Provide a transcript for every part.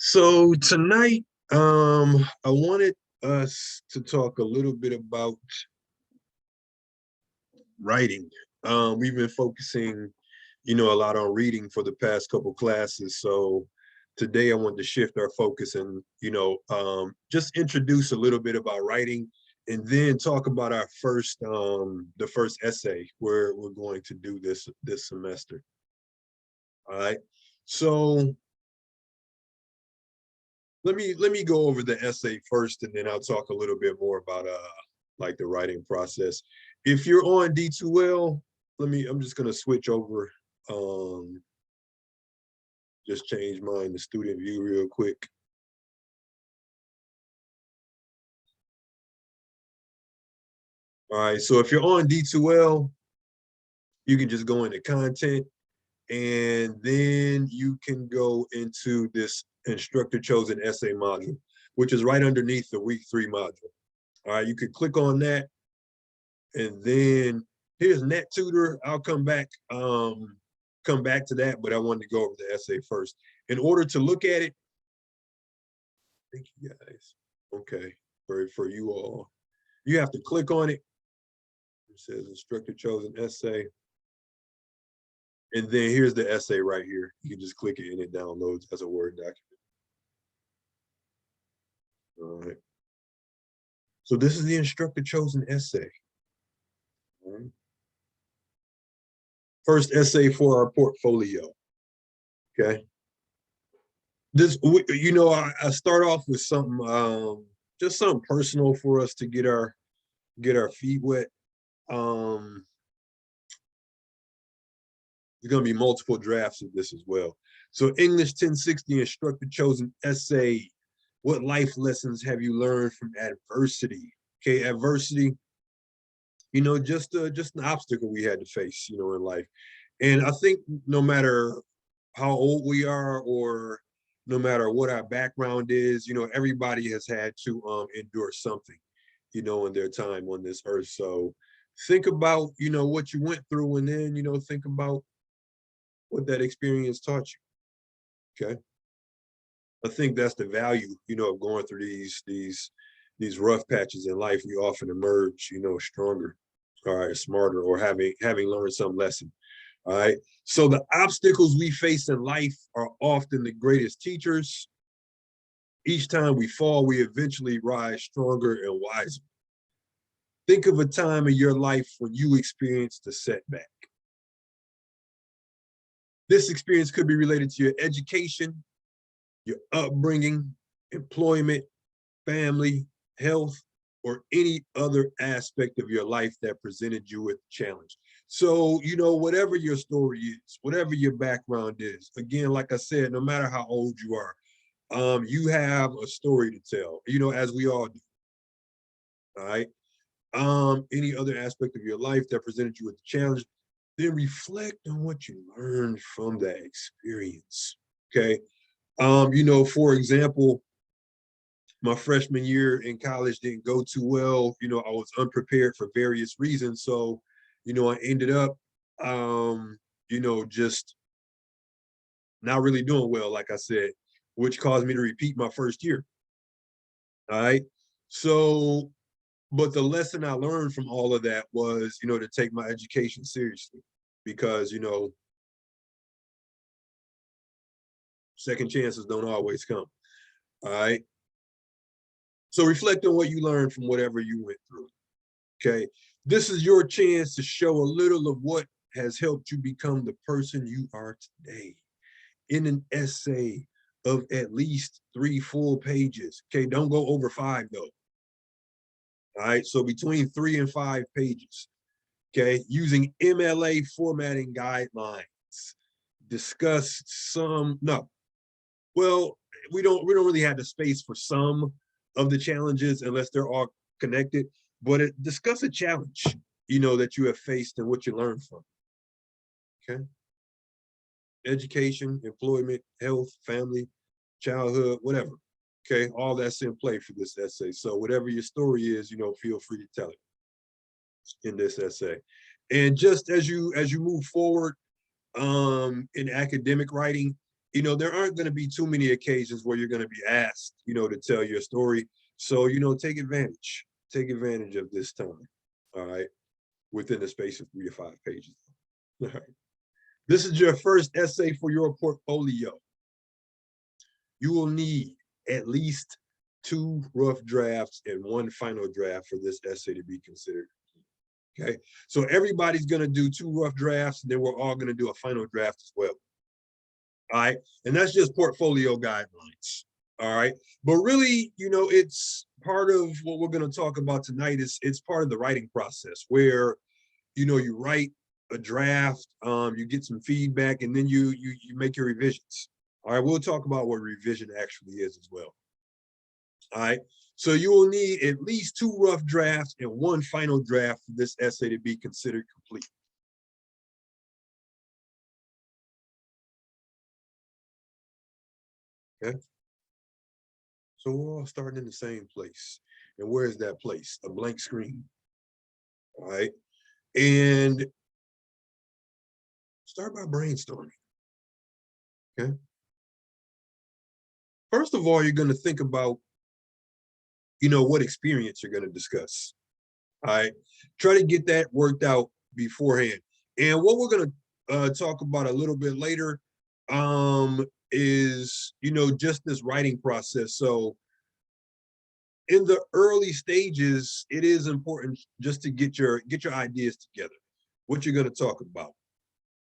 So tonight, I wanted us to talk a little bit about writing. We've been focusing, a lot on reading for the past couple classes. So today I want to shift our focus and, just introduce a little bit about writing and then talk about our the first essay we're going to do this semester. All right. So let me go over the essay first, and then I'll talk a little bit more about like the writing process. If you're on D2L, I'm just gonna switch over, just change mine to student view real quick. All right, so if you're on D2L, you can just go into content, and then you can go into this instructor chosen essay module, which is right underneath the week 3 module. All right, you could click on that, and then here's NetTutor. I'll come back to that, but I wanted to go over the essay first. In order to look at it, thank you guys. Okay, for you all, you have to click on it. It says instructor chosen essay. And then here's the essay right here. You can just click it and it downloads as a Word document. All right. So this is the instructor chosen essay. All right. First essay for our portfolio. Okay. I start off with something, just something personal for us to get our feet wet. There's going to be multiple drafts of this as well. So English 1060 instructor chosen essay. What life lessons have you learned from adversity? Okay, adversity, just an obstacle we had to face, in life. And I think no matter how old we are or no matter what our background is, everybody has had to endure something, in their time on this earth. So think about, what you went through, and then, think about what that experience taught you. Okay. I think that's the value, of going through these rough patches in life. We often emerge, stronger, all right, smarter, or having learned some lesson. All right. So the obstacles we face in life are often the greatest teachers. Each time we fall, we eventually rise stronger and wiser. Think of a time in your life when you experienced a setback. This experience could be related to your education, your upbringing, employment, family, health, or any other aspect of your life that presented you with a challenge. So, whatever your story is, whatever your background is, again, like I said, no matter how old you are, you have a story to tell, as we all do. All right. Any other aspect of your life that presented you with a challenge, then reflect on what you learned from that experience. Okay. For example, my freshman year in college didn't go too well. I was unprepared for various reasons. So, I ended up, just not really doing well, like I said, which caused me to repeat my first year. All right. So, but the lesson I learned from all of that was, to take my education seriously, because, second chances don't always come. All right. So reflect on what you learned from whatever you went through. Okay. This is your chance to show a little of what has helped you become the person you are today in an essay of at least 3 full pages. Okay. Don't go over 5 though. All right. So between 3 and 5 pages. Okay. Using MLA formatting guidelines. Discuss some, no. Well, we don't really have the space for some of the challenges unless they're all connected, but discuss a challenge, that you have faced and what you learned from. Okay. Education, employment, health, family, childhood, whatever. Okay. All that's in play for this essay. So whatever your story is, feel free to tell it in this essay. And just as you move forward in academic writing, you know, there aren't going to be too many occasions where you're going to be asked, you know, to tell your story. So, you know, take advantage of this time. All right. Within the space of 3 to 5 pages. All right. This is your first essay for your portfolio. You will need at least 2 rough drafts and 1 final draft for this essay to be considered. Okay, so everybody's going to do 2 rough drafts, and then we're all going to do a final draft as well. All right, and that's just portfolio guidelines. All right, but really, you know, it's part of what we're going to talk about tonight. It's part of the writing process where, you know, you write a draft, you get some feedback, and then you make your revisions. All right, we'll talk about what revision actually is as well. All right, so you will need at least 2 rough drafts and 1 final draft for this essay to be considered complete. Okay, so we're all starting in the same place. And where is that place? A blank screen. All right, and start by brainstorming. Okay, first of all, you're going to think about, you know, what experience you're going to discuss. All right, try to get that worked out beforehand. And what we're going to talk about a little bit later is, you know, just this writing process. So in the early stages, it is important just to get your ideas together, what you're going to talk about.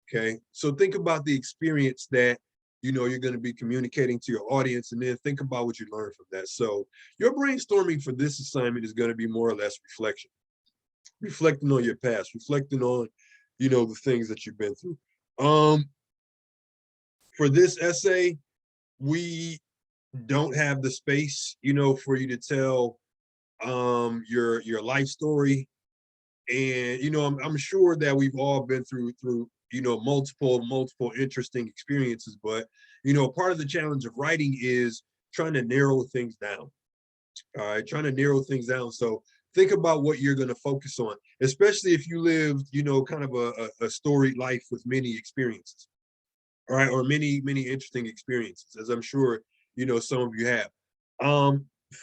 Okay, so think about the experience that, you know, you're going to be communicating to your audience, and then think about what you learned from that. So your brainstorming for this assignment is going to be more or less reflecting on your past, reflecting on, you know, the things that you've been through. For this essay, we don't have the space, you know, for you to tell your life story. And, you know, I'm sure that we've all been through, you know, multiple interesting experiences, but, you know, part of the challenge of writing is trying to narrow things down. All right, trying to narrow things down. So think about what you're going to focus on, especially if you lived, you know, kind of a storied life with many experiences. All right, or many interesting experiences, as I'm sure, you know, some of you have.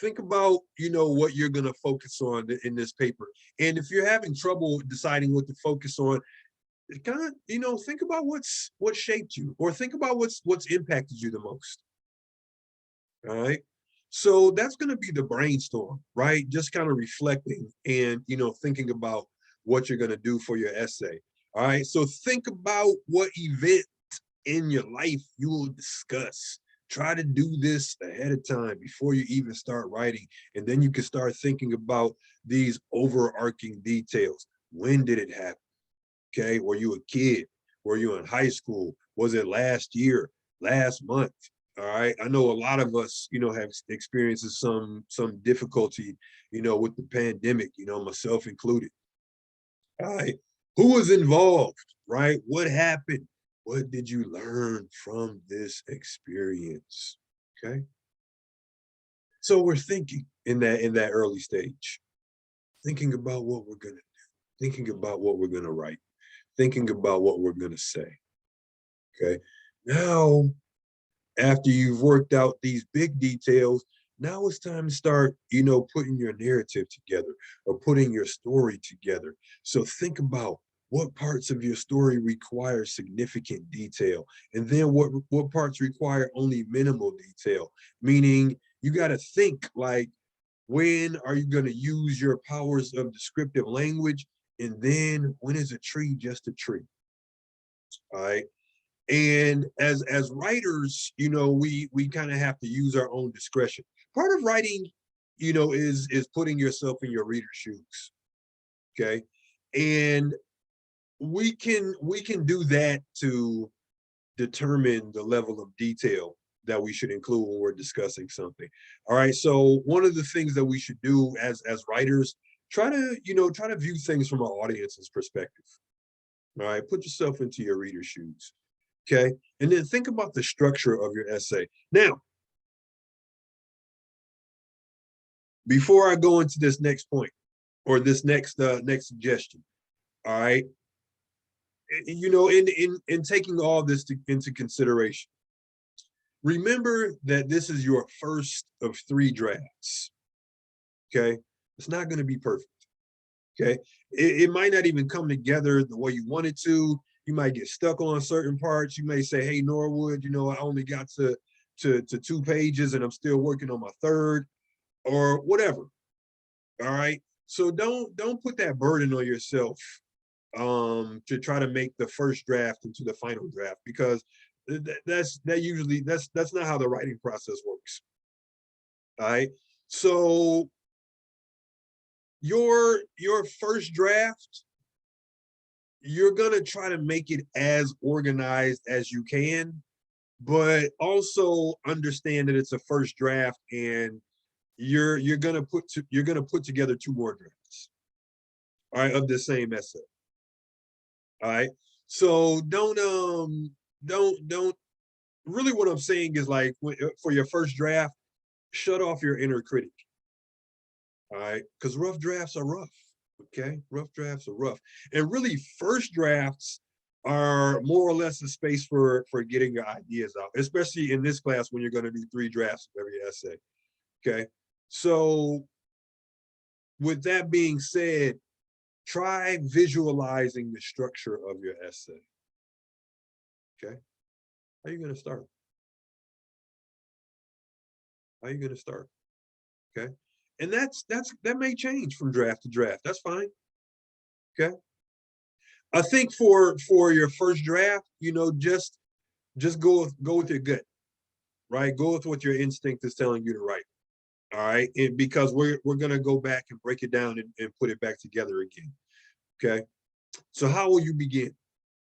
Think about, you know, what you're going to focus on in this paper. And if you're having trouble deciding what to focus on, kind of, you know, think about what shaped you, or think about what's impacted you the most. All right, so that's going to be the brainstorm, right? Just kind of reflecting and, you know, thinking about what you're going to do for your essay. All right, so think about what event in your life you will discuss. Try to do this ahead of time before you even start writing, and then you can start thinking about these overarching details. When did it happen? Okay, were you a kid? Were you in high school? Was it last year, last month? All right, I know a lot of us, you know, have experienced some difficulty, you know, with the pandemic, you know, myself included. All right, who was involved? Right, what happened? What did you learn from this experience? Okay, so we're thinking in that early stage, thinking about what we're gonna do, thinking about what we're gonna write, thinking about what we're gonna say. Okay, now after you've worked out these big details, now it's time to start, you know, putting your narrative together or putting your story together. So think about what parts of your story require significant detail, and then what parts require only minimal detail. Meaning, you got to think like, when are you going to use your powers of descriptive language, and then when is a tree just a tree? All right. And as writers, you know, we kind of have to use our own discretion. Part of writing, you know, is putting yourself in your reader's shoes. Okay, and we can do that to determine the level of detail that we should include when we're discussing something. All right, so one of the things that we should do as writers, try to, you know, try to view things from our audience's perspective. All right, put yourself into your reader's shoes. Okay, and then think about the structure of your essay. Now, before I go into this next point, or this next suggestion, all right, you know, in taking all this into consideration, Remember that this is your first of 3 drafts, okay? It's not gonna be perfect, okay? It might not even come together the way you want it to. You might get stuck on certain parts. You may say, hey, Norwood, you know, I only got to 2 pages and I'm still working on my 3rd, or whatever, all right? So don't put that burden on yourself to try to make the first draft into the final draft, because that's not how the writing process works. All right. So your first draft, you're gonna try to make it as organized as you can, but also understand that it's a first draft and you're gonna put together 2 more drafts, all right, of the same essay. All right. So don't really, what I'm saying is, like, for your first draft, shut off your inner critic. All right. Because rough drafts are rough. Okay. Rough drafts are rough. And really, first drafts are more or less a space for getting your ideas out, especially in this class when you're going to do 3 drafts of every essay. Okay. So with that being said, try visualizing the structure of your essay. Okay. How are you going to start? How are you going to start? Okay. And that may change from draft to draft. That's fine. Okay. I think for your first draft, you know, just go with your gut, right? Go with what your instinct is telling you to write. All right. And because we're gonna go back and break it down and put it back together again. Okay. So how will you begin?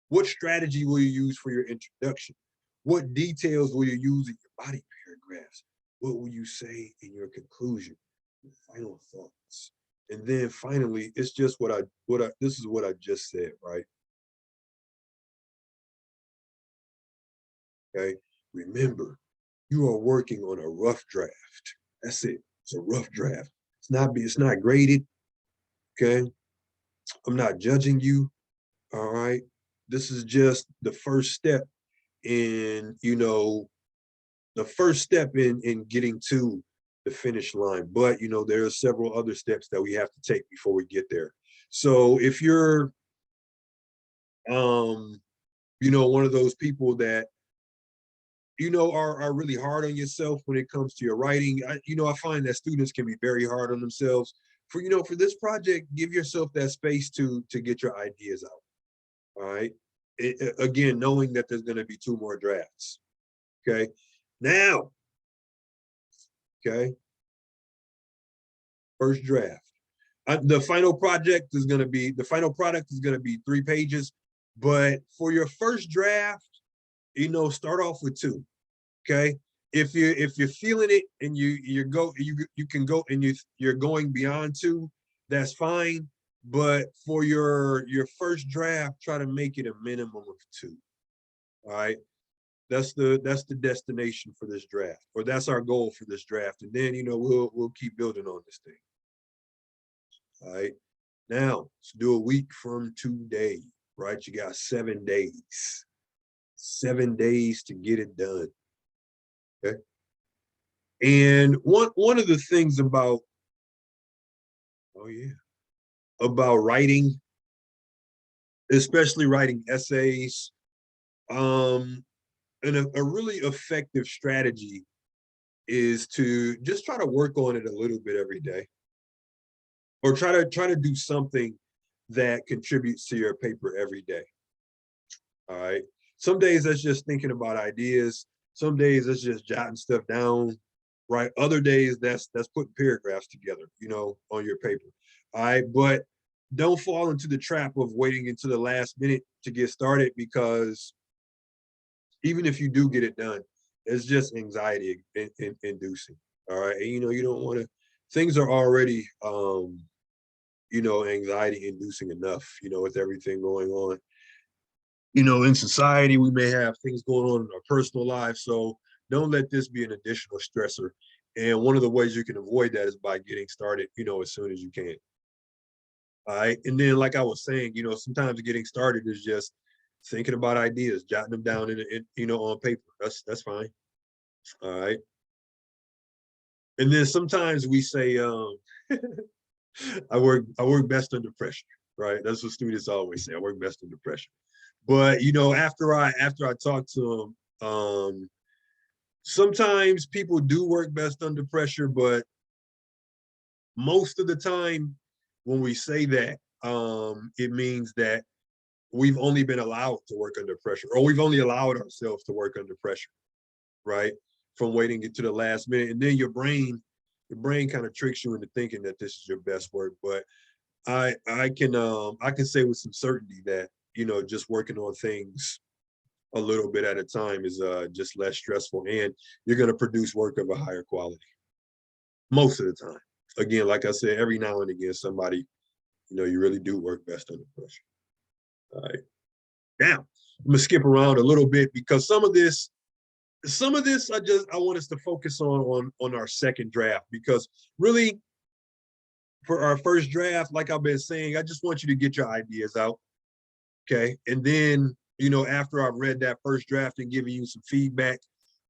What strategy will you use for your introduction? What details will you use in your body paragraphs? What will you say in your conclusion? Your final thoughts. And then finally, it's just this is what I just said, right? Okay. Remember, you are working on a rough draft. That's it. It's a rough draft. It's not graded. Okay. I'm not judging you. All right. This is just the first step in, you know, the first step in getting to the finish line. But, you know, there are several other steps that we have to take before we get there. So if you're you know, one of those people that, you know, are really hard on yourself when it comes to your writing, you know, I find that students can be very hard on themselves. For, you know, for this project, give yourself that space to get your ideas out. All right. Again, knowing that there's going to be 2 more drafts. Okay. Now, okay, first draft. The final product is going to be 3 pages. But for your first draft, you know, start off with 2. Okay. If you're feeling it and you can go and you're going beyond 2, that's fine. But for your first draft, try to make it a minimum of 2. All right. That's the destination for this draft, or that's our goal for this draft. And then, you know, we'll keep building on this thing. All right. Now let's do a week from today, right? You got 7 days. 7 days to get it done. Okay. And one of the things about, oh yeah, about writing, especially writing essays, and a really effective strategy is to just try to work on it a little bit every day, or try to do something that contributes to your paper every day. All right. Some days that's just thinking about ideas. Some days that's just jotting stuff down. Right. Other days that's putting paragraphs together, you know, on your paper. All right. But don't fall into the trap of waiting until the last minute to get started, because even if you do get it done, it's just anxiety inducing. All right. And, you know, you don't want to, things are already, you know, anxiety inducing enough, you know, with everything going on, you know, in society. We may have things going on in our personal lives. So don't let this be an additional stressor. And one of the ways you can avoid that is by getting started, you know, as soon as you can. All right. And then, like I was saying, you know, sometimes getting started is just thinking about ideas, jotting them down in you know, on paper. That's fine. All right. And then sometimes we say, I work best under pressure, right? That's what students always say. I work best under pressure. But you know, after I talk to them, sometimes people do work best under pressure, but most of the time when we say that, it means that we've only been allowed to work under pressure, or we've only allowed ourselves to work under pressure, right? From waiting to the last minute. And then your brain kind of tricks you into thinking that this is your best work. But I can say with some certainty that, you know, just working on things a little bit at a time is just less stressful, and you're going to produce work of a higher quality most of the time. Again, like I said, every now and again, somebody, you know, you really do work best under pressure. All right. Now, I'm gonna skip around a little bit because some of this I want us to focus on our second draft, because really for our first draft, like I've been saying, I just want you to get your ideas out. Okay. And then, you know, after I've read that first draft and giving you some feedback,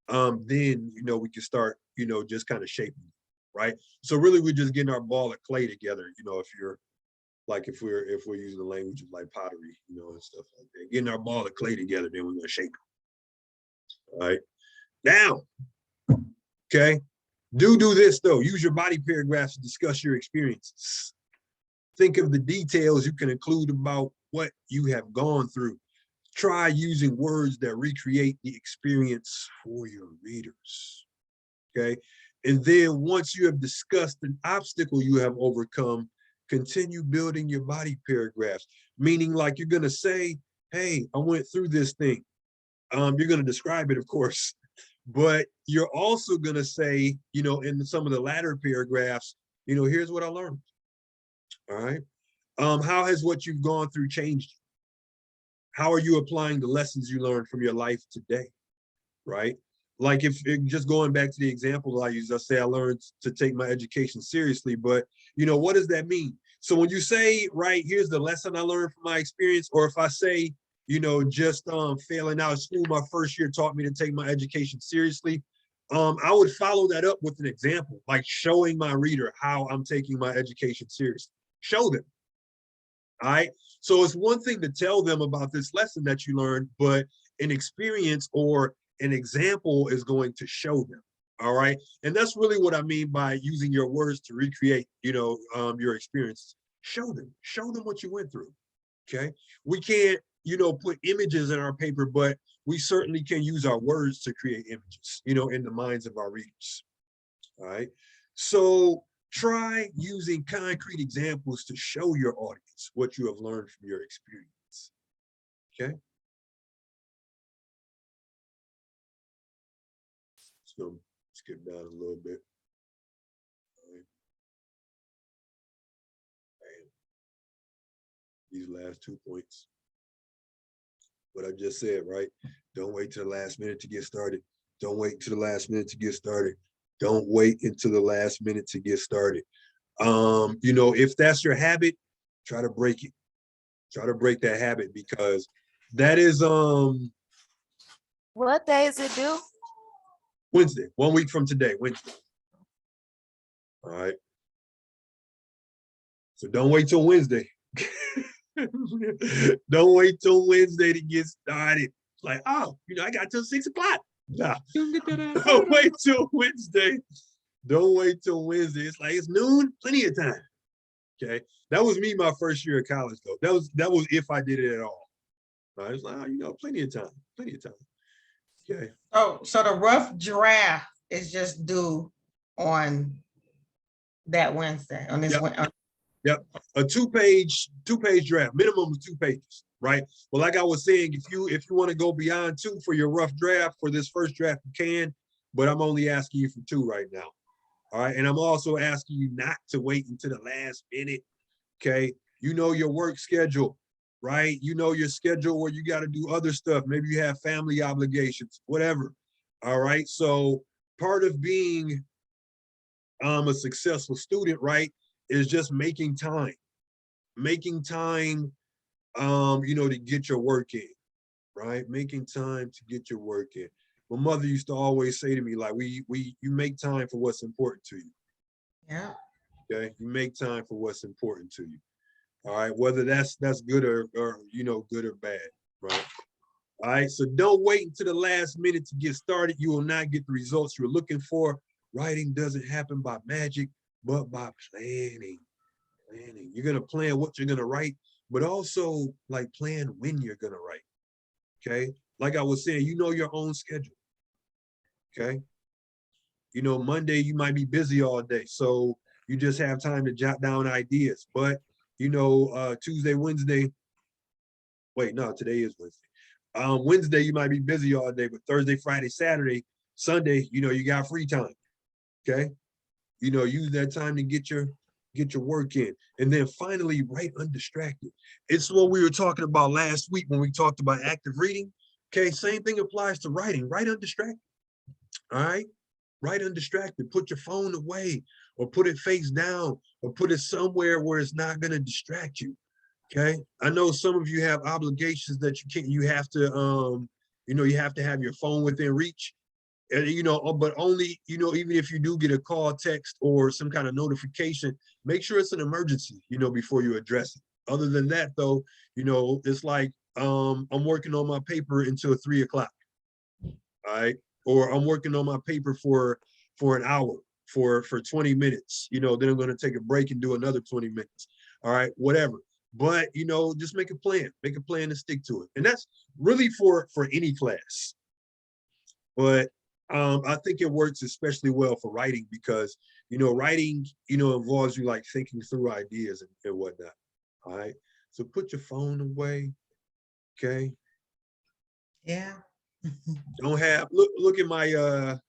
then, you know, we can start, you know, just kind of shaping, right? So really we're just getting our ball of clay together, you know, if you're like, if we're using the language of like pottery, you know, and stuff like that, getting our ball of clay together, then we're gonna shape it. All right. Now, okay, do this though. Use your body paragraphs to discuss your experiences. Think of the details you can include about what you have gone through. Try using words that recreate the experience for your readers. Okay. And then once you have discussed an obstacle you have overcome, continue building your body paragraphs, meaning like you're going to say, hey, I went through this thing. You're going to describe it, of course, but you're also going to say, you know, in some of the latter paragraphs, you know, here's what I learned. All right. How has what you've gone through changed you? How are you applying the lessons you learned from your life today? Right. Like if just going back to the example I use, I say I learned to take my education seriously, but you know, what does that mean? So when you say, right, here's the lesson I learned from my experience, or if I say, you know, just failing out of school my first year taught me to take my education seriously, I would follow that up with an example, like showing my reader how I'm taking my education seriously. Show them. All right. So it's one thing to tell them about this lesson that you learned, but an experience or an example is going to show them. All right. And that's really what I mean by using your words to recreate, you know, your experiences. Show them what you went through. Okay. We can't, you know, put images in our paper, but we certainly can use our words to create images, you know, in the minds of our readers. All right. So try using concrete examples to show your audience what you have learned from your experience. Okay. So skip down a little bit. All right. These last 2 points. What I just said, right? Don't wait till the last minute to get started. Don't wait till the last minute to get started. Don't wait until the last minute to get started. You know, if that's your habit, try to break it. Try to break that habit, because that is What day is it due? Wednesday, 1 week from today, Wednesday. All right. So don't wait till Wednesday. Don't wait till Wednesday to get started. Like, oh, you know, I got till 6 o'clock. Nah, don't wait till Wednesday. Don't wait till Wednesday. It's like it's noon, plenty of time. Okay. That was me my first year of college, though. That was if I did it at all. I was like, oh, you know, plenty of time. Plenty of time. Okay. Oh, so the rough draft is just due on that Wednesday, on this Yep. one. Yep. A two-page draft, minimum of 2 pages, right? Well, like I was saying, if you want to go beyond 2 for your rough draft for this first draft, you can, but I'm only asking you for 2 right now. All right. And I'm also asking you not to wait until the last minute. Okay. You know your work schedule, right? You know your schedule where you got to do other stuff. Maybe you have family obligations, whatever. All right. So part of being a successful student, right, is just making time, you know, to get your work in, right? Making time to get your work in. my mother used to always say to me, like, you make time for what's important to you. Yeah. Okay, you make time for what's important to you. All right, whether that's good or good or bad, right? All right, so don't wait until the last minute to get started. You will not get the results you're looking for. Writing doesn't happen by magic, but by planning. Planning. You're gonna plan what you're gonna write, but also like plan when you're gonna write. Okay, like I was saying, you know your own schedule. Okay, Monday you might be busy all day, so you just have time to jot down ideas. But Tuesday, Wednesday. Wait, no, today is Wednesday. Wednesday you might be busy all day, but Thursday, Friday, Saturday, Sunday, you got free time. Okay, use that time to get your work in, and then finally write undistracted. It's what we were talking about last week when we talked about active reading. Okay, same thing applies to writing. Write undistracted. All right, write undistracted. Put your phone away, or put it face down, or put it somewhere where it's not going to distract you. Okay, I know some of you have obligations that you have to have your phone within reach. And but only, even if you do get a call, text, or some kind of notification, make sure it's an emergency, before you address it. Other than that, though, it's like I'm working on my paper until 3 o'clock. All right. Or I'm working on my paper for an hour, for 20 minutes, then I'm going to take a break and do another 20 minutes. All right, whatever. But just make a plan to stick to it. And that's really for any class. But I think it works especially well for writing because, writing, involves you like thinking through ideas and whatnot. All right. So put your phone away. Okay. Yeah. Don't have, look at my, let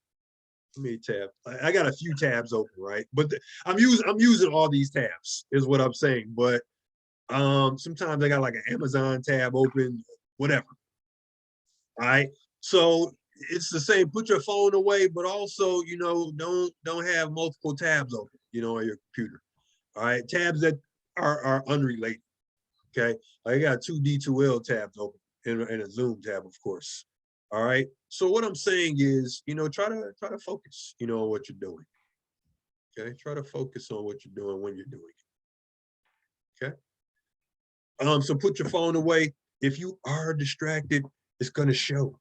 me tab. I got a few tabs open, right? But I'm using all these tabs is what I'm saying. But sometimes I got like an Amazon tab open, whatever. All right. So it's the same. Put your phone away, but also, don't have multiple tabs open, on your computer. All right. Tabs that are unrelated. Okay. I got 2 D2L tabs open and a Zoom tab, of course. All right. So what I'm saying is, try to focus, on what you're doing. Okay. Try to focus on what you're doing when you're doing it. Okay. So put your phone away. If you are distracted, it's going to show.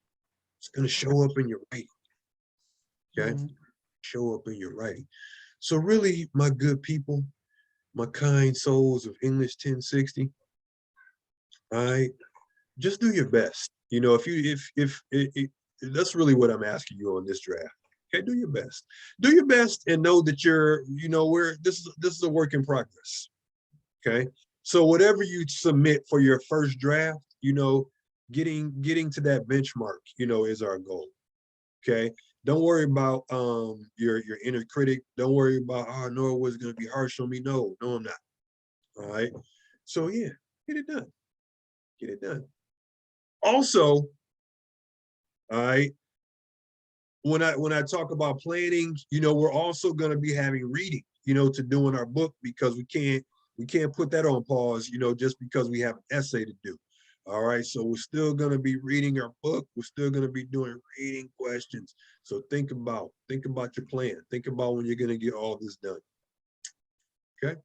It's going to show up in your writing. Okay. Show up in your writing. So really, my good people, my kind souls of English 1060, all right, just do your best. If that's really what I'm asking you on this draft. Okay, do your best. Do your best and know that this is a work in progress. Okay. So whatever you submit for your first draft, getting to that benchmark, is our goal. Okay. Don't worry about your inner critic. Don't worry about, oh, Noah was gonna be harsh on me. No, I'm not. All right. So yeah, get it done. Get it done. Also, all right, when I talk about planning, we're also gonna be having reading, to do in our book because we can't put that on pause, just because we have an essay to do. All right, so we're still going to be reading our book. We're still going to be doing reading questions. So think about your plan. Think about when you're going to get all this done. Okay.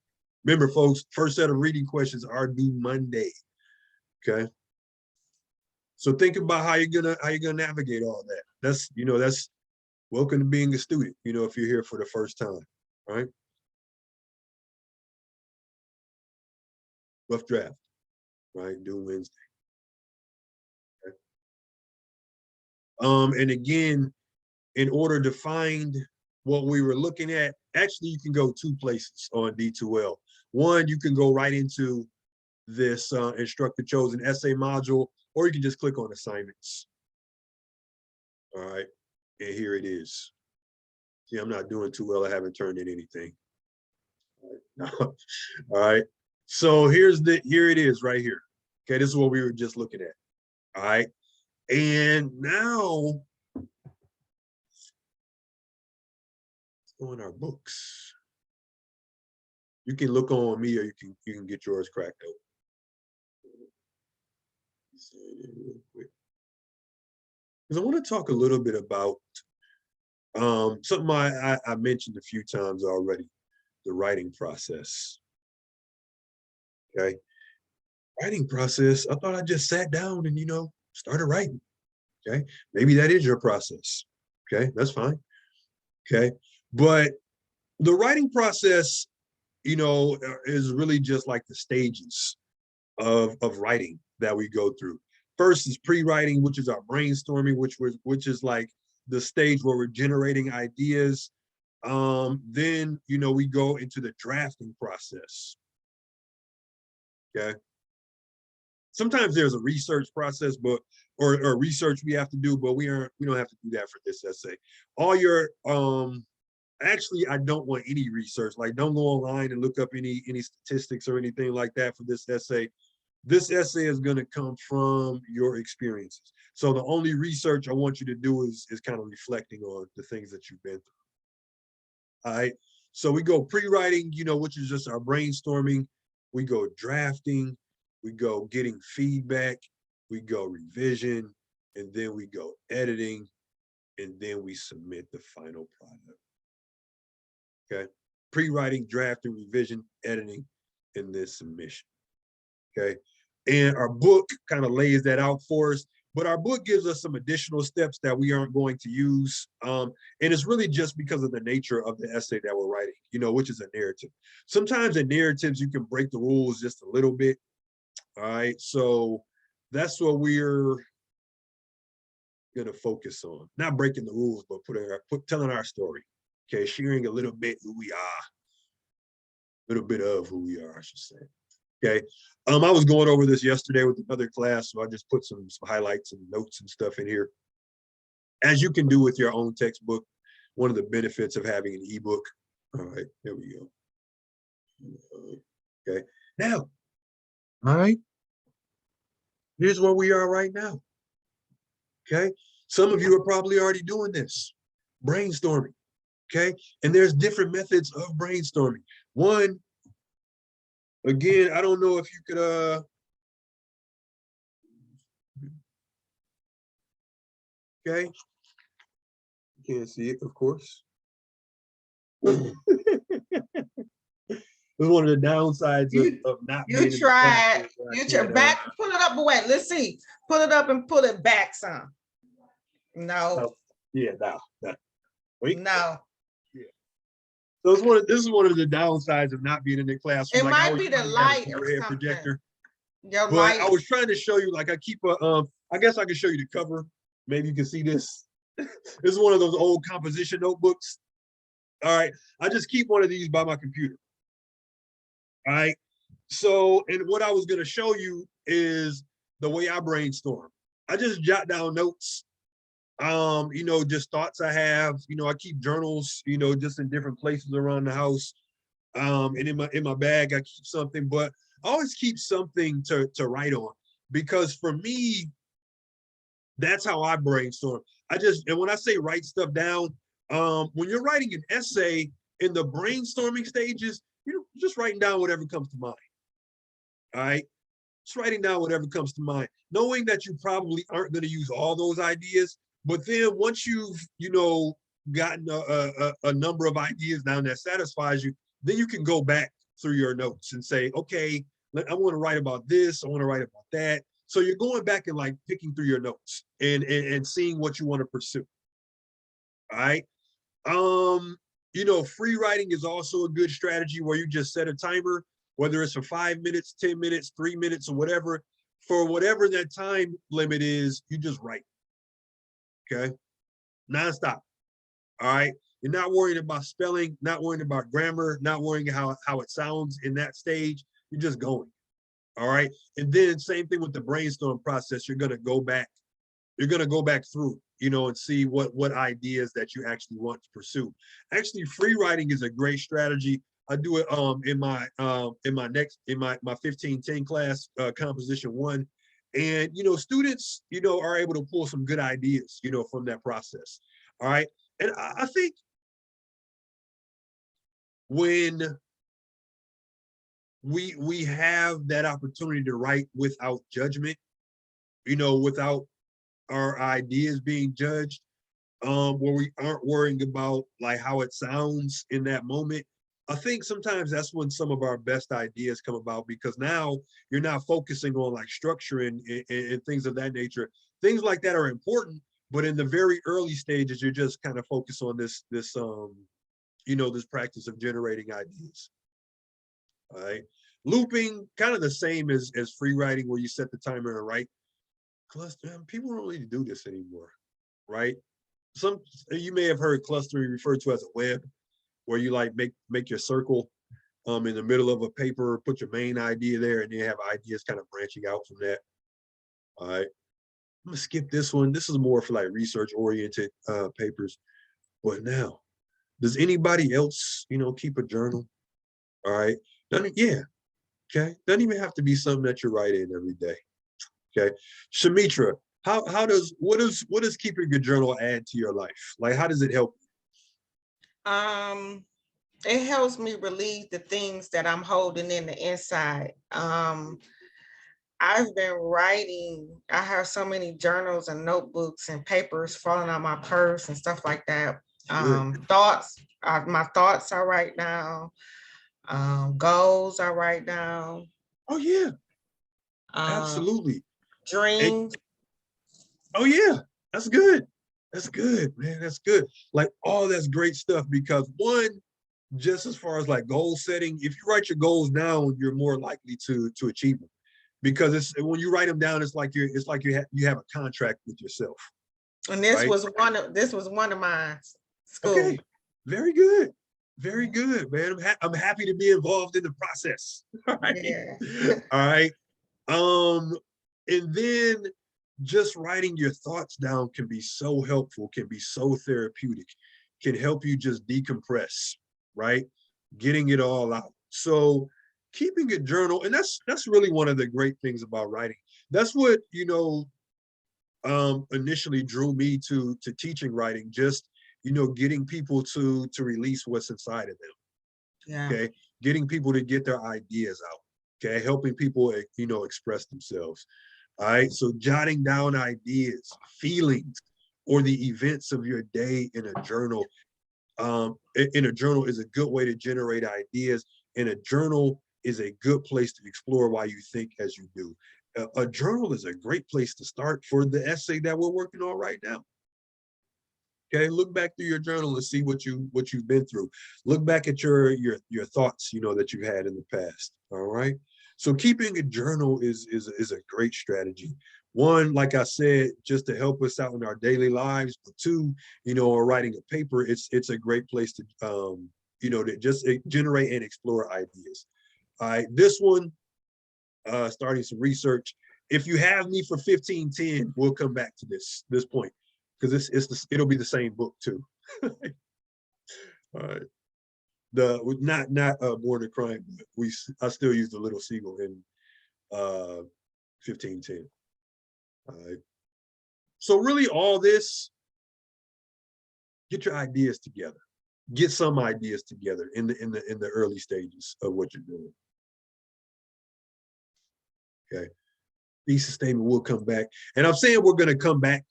Remember, folks, first set of reading questions are due Monday. Okay. So think about how you're gonna navigate all that. That's welcome to being a student. If you're here for the first time, right? Rough draft, right? Due Wednesday. And again, in order to find what we were looking at, actually, you can go 2 places on D2L. One, you can go right into this instructor chosen essay module, or you can just click on assignments. All right, and here it is. See, I'm not doing too well. I haven't turned in anything. All right, so here it is right here. Okay, this is what we were just looking at. All right, and now on our books. You can look on me, or you can get yours cracked open. because I want to talk a little bit about something I mentioned a few times already, the writing process. Okay. Writing process, I thought I just sat down and, started writing. Okay. Maybe that is your process. Okay. That's fine. Okay. But the writing process, is really just like the stages of writing that we go through. First is pre-writing, which is our brainstorming, which is like the stage where we're generating ideas. Then we go into the drafting process. Okay. Sometimes there's a research process, or research we have to do, but we don't have to do that for this essay. All your actually, I don't want any research. Like, don't go online and look up any statistics or anything like that for this essay. This essay is going to come from your experiences. So the only research I want you to do is kind of reflecting on the things that you've been through. All right. So we go pre-writing, which is just our brainstorming. We go drafting. We go getting feedback. We go revision. And then we go editing. And then we submit the final product. Okay. Pre-writing, drafting, revision, editing, and then submission. Okay. And our book kind of lays that out for us, but our book gives us some additional steps that we aren't going to use. And it's really just because of the nature of the essay that we're writing, which is a narrative. Sometimes in narratives, you can break the rules just a little bit. All right. So that's what we're going to focus on. Not breaking the rules, but telling our story. Okay. Sharing a little bit who we are. A little bit of who we are, I should say. Okay. I was going over this yesterday with another class, so I just put some highlights and notes and stuff in here. As you can do with your own textbook, one of the benefits of having an ebook. All right, there we go. Okay. Now, all right, here's where we are right now. Okay. Some of you are probably already doing this, brainstorming. Okay. And there's different methods of brainstorming. One, again, I don't know if you could okay. You can't see it, of course. It's one of the downsides of not being You tried. You tried back. Pull it up. But wait, let's see. Pull it up and pull it back some. No. Yeah, no. Wait. No. Yeah. So this is one of the downsides of not being in the classroom. It might be the light or something. Projector. Your but light. I was trying to show you, like, I keep I guess I can show you the cover. Maybe you can see this. This is one of those old composition notebooks. All right. I just keep one of these by my computer. All right. So, and what I was going to show you is the way I brainstorm. I just jot down notes, just thoughts I have. I keep journals, just in different places around the house. And in my bag, I keep something, but I always keep something to write on, because for me, that's how I brainstorm. And when I say write stuff down, when you're writing an essay in the brainstorming stages, you're just writing down whatever comes to mind. All right. Just writing down whatever comes to mind, knowing that you probably aren't going to use all those ideas. But then once you've, gotten a number of ideas down that satisfies you, then you can go back through your notes and say, okay, I want to write about this. I want to write about that. So you're going back and like picking through your notes and seeing what you want to pursue. All right. Free writing is also a good strategy where you just set a timer, whether it's for 5 minutes, 10 minutes, 3 minutes, or whatever. For whatever that time limit is, you just write. Okay. Nonstop. All right. You're not worried about spelling, not worrying about grammar, not worrying how it sounds in that stage. You're just going. All right. And then same thing with the brainstorm process. You're going to go back. You're going to go back through, and see what ideas that you actually want to pursue. Actually, free writing is a great strategy. I do it in my 1510 class, composition 1. And students, are able to pull some good ideas, from that process. All right. And I think when we have that opportunity to write without judgment, without our ideas being judged, where we aren't worrying about like how it sounds in that moment. I think sometimes that's when some of our best ideas come about, because now you're not focusing on like structure and things of that nature. Things like that are important, but in the very early stages, you're just kind of focused on this this practice of generating ideas. All right. Looping, kind of the same as free writing, where you set the timer and write. Cluster, people don't really do this anymore, right? You may have heard clustering referred to as a web, where you like make your circle in the middle of a paper, put your main idea there, and then have ideas kind of branching out from that. All right. I'm gonna skip this one. This is more for like research oriented papers. But now, does anybody else, keep a journal? All right. Yeah. Okay. Doesn't even have to be something that you write in every day. Okay. Shamitra, what does keeping a journal add to your life? Like, how does it help? It helps me relieve the things that I'm holding in the inside. I've been writing, I have so many journals and notebooks and papers falling out my purse and stuff like that. Thoughts, my thoughts I write down, goals I write down. Oh yeah, absolutely. Dreams. Oh yeah, that's good. That's good, man. That's good. Like, oh, that's great stuff, because one, just as far as like goal setting, if you write your goals down, you're more likely to achieve them, because it's when you write them down, it's like you have a contract with yourself. And this was one of mine. School. Okay, very good. Very good, man. I'm happy to be involved in the process. All right. Yeah. All right. And then just writing your thoughts down can be so helpful, can be so therapeutic, can help you just decompress, right? Getting it all out. So keeping a journal, and that's really one of the great things about writing. That's what, initially drew me to teaching writing, just, getting people to release what's inside of them. Yeah. Okay. Getting people to get their ideas out. Okay. Helping people, express themselves. All right. So jotting down ideas, feelings, or the events of your day in a journal. In a journal is a good way to generate ideas. And a journal is a good place to explore why you think as you do. A journal is a great place to start for the essay that we're working on right now. Okay, look back through your journal and see what you've been through. Look back at your thoughts, that you had in the past. All right. So keeping a journal is a great strategy. One, like I said, just to help us out in our daily lives. But two, or writing a paper, it's a great place to to just generate and explore ideas. All right, this one, starting some research. If you have me for 1510, we'll come back to this point, because it'll be the same book too. All right. Not Born to Crime, but I still use the Little Seagull in 1510. All right. So really, all this, get your ideas together. Get some ideas together in the early stages of what you're doing. Okay. Thesis statement will come back, and I'm saying we're going to come back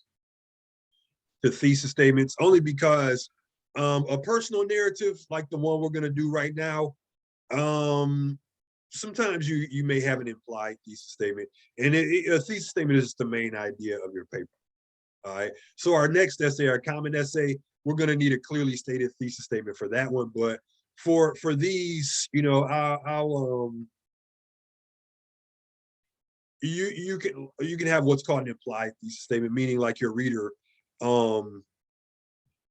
to thesis statements only because a personal narrative like the one we're going to do right now, sometimes you may have an implied thesis statement, and a thesis statement is the main idea of your paper. All right. So our next essay, our common essay, we're going to need a clearly stated thesis statement for that one. But for these, I'll you can have what's called an implied thesis statement, meaning like your reader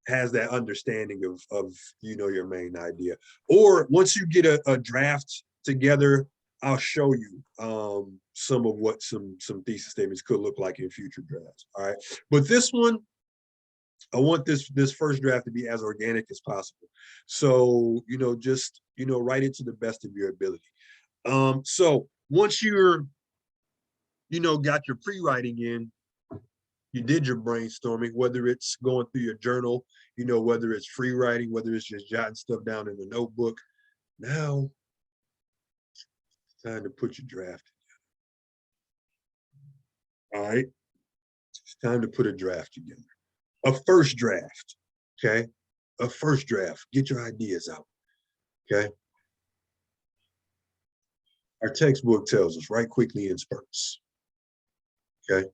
has that understanding of your main idea. Or once you get a draft together, I'll show you some of what some thesis statements could look like in future drafts. All right. But this one, I want this first draft to be as organic as possible. So, just write it to the best of your ability. So once you're got your pre-writing in, you did your brainstorming, whether it's going through your journal, whether it's free writing, whether it's just jotting stuff down in the notebook. Now, it's time to put your draft together. All right. It's time to put a draft together. A first draft, okay? A first draft. Get your ideas out, okay? Our textbook tells us, write quickly in spurts, okay?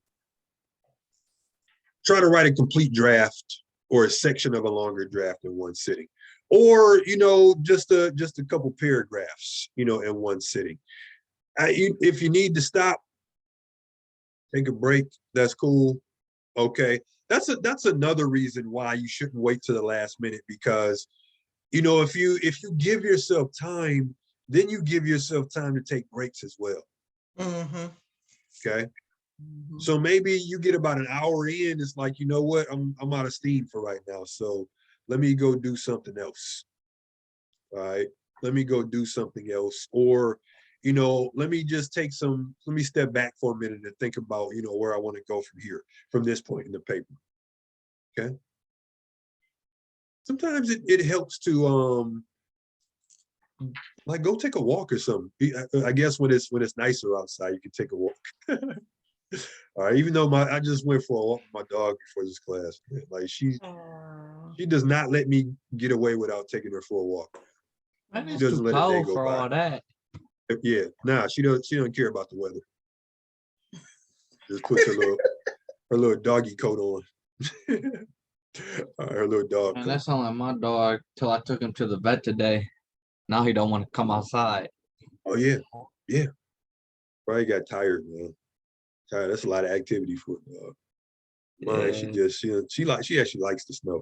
Try to write a complete draft or a section of a longer draft in one sitting. Or, just a couple paragraphs, in one sitting. If you need to stop, take a break, that's cool, okay? That's another reason why you shouldn't wait to the last minute, because if you give yourself time, then you give yourself time to take breaks as well. Okay. So maybe you get about an hour in, it's like, you know what, I'm out of steam for right now, so let me go do something else. All right, let me go do something else. Or let me just let me step back for a minute and think about where I want to go from here, from this point in the paper. Okay. Sometimes it helps to like go take a walk or something. I guess when it's nicer outside, you can take a walk. All right, even though I just went for a walk with my dog before this class. Like she does not let me get away without taking her for a walk. It's too cold for all that. Yeah, nah, she don't care about the weather. Just puts her little doggy coat on. Her little dog And coat. that's only my dog till I took him to the vet today. Now he don't want to come outside. Oh yeah, yeah. Probably got tired, man. Tired. That's a lot of activity for a dog. Mine, Yeah. she actually likes the snow.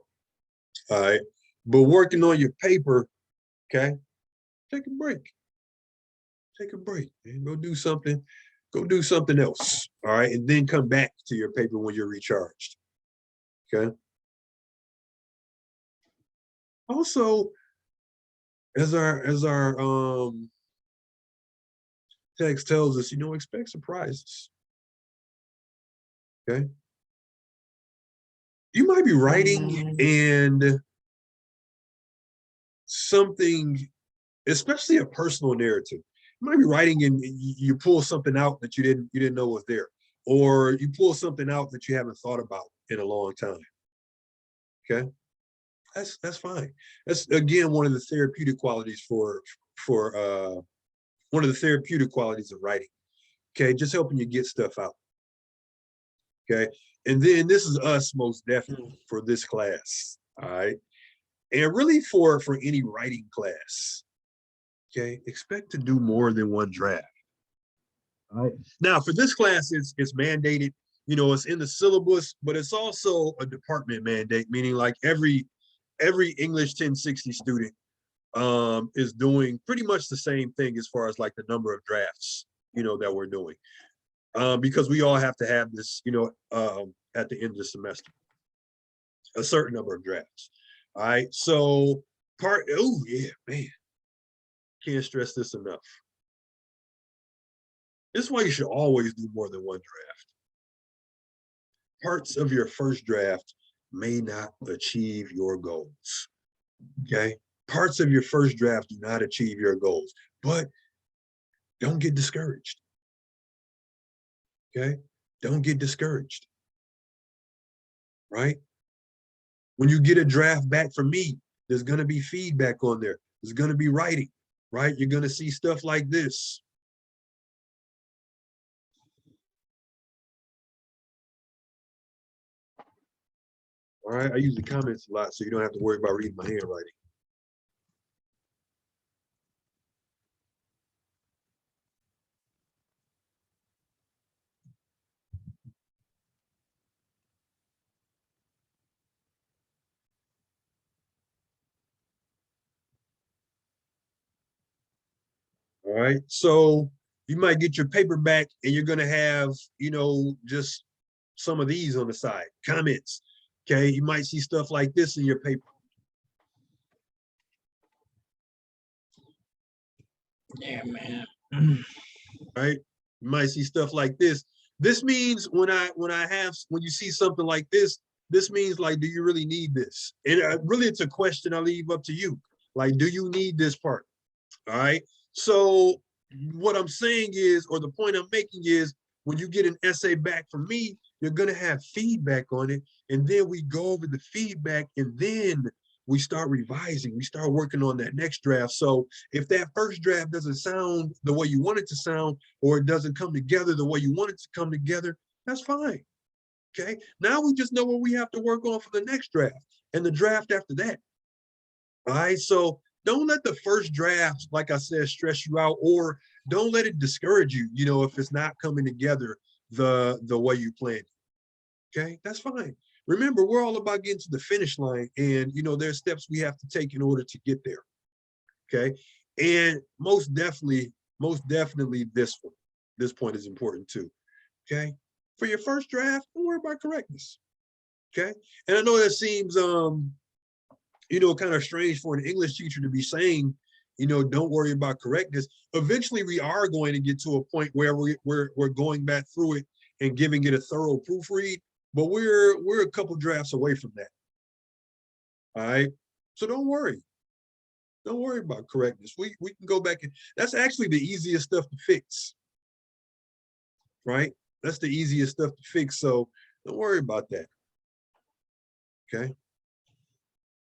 All right, but working on your paper, okay? Take a break. Take a break, man. Go do something. Go do something else. All right, and then come back to your paper when you're recharged. Okay. Also, as our text tells us, expect surprises. Okay. You might be writing and something, especially a personal narrative. You might be writing and you pull something out that you didn't know was there, or you pull something out that you haven't thought about in a long time. Okay. That's fine. That's again one of the therapeutic qualities for one of the therapeutic qualities of writing. Okay, just helping you get stuff out. Okay, and then this is us most definitely for this class. All right, and really for any writing class. Okay, expect to do more than one draft. All right. Now for this class, it's mandated. It's in the syllabus, but it's also a department mandate, meaning like every English 1060 student is doing pretty much the same thing as far as like the number of drafts, that we're doing. Because we all have to have this, at the end of the semester, a certain number of drafts. All right. So oh yeah, man. Can't stress this enough. This is why you should always do more than one draft. Parts of your first draft may not achieve your goals. Okay. Parts of your first draft do not achieve your goals, but don't get discouraged. Okay. Don't get discouraged. Right. When you get a draft back from me, there's going to be feedback on there. There's going to be writing, right? You're going to see stuff like this. All right. I use the comments a lot, so you don't have to worry about reading my handwriting. All right. So you might get your paper back and you're going to have, just some of these on the side, comments. Okay. You might see stuff like this in your paper. Yeah, man. Right. You might see stuff like this. This means when you see something like this means like, do you really need this? And really it's a question I leave up to you. Like, do you need this part? All right. So what I'm saying is, or the point I'm making is, when you get an essay back from me, You're gonna have feedback on it, and then we go over the feedback, and then we start revising. We start working on that next draft. So if that first draft doesn't sound the way you want it to sound, or it doesn't come together the way you want it to come together, that's fine. Okay. Now we just know what we have to work on for the next draft and the draft after that. All right. So don't let the first draft, like I said, stress you out, or don't let it discourage you, if it's not coming together the way you planned. Okay, that's fine. Remember, we're all about getting to the finish line, and there's steps we have to take in order to get there. Okay, and most definitely, this point is important too. Okay, for your first draft, don't worry about correctness. Okay, and I know that seems kind of strange for an English teacher to be saying, don't worry about correctness. Eventually, we are going to get to a point where we're going back through it and giving it a thorough proofread. But we're a couple drafts away from that. All right. So don't worry. Don't worry about correctness. We can go back, and that's actually the easiest stuff to fix. Right? That's the easiest stuff to fix. So don't worry about that. Okay.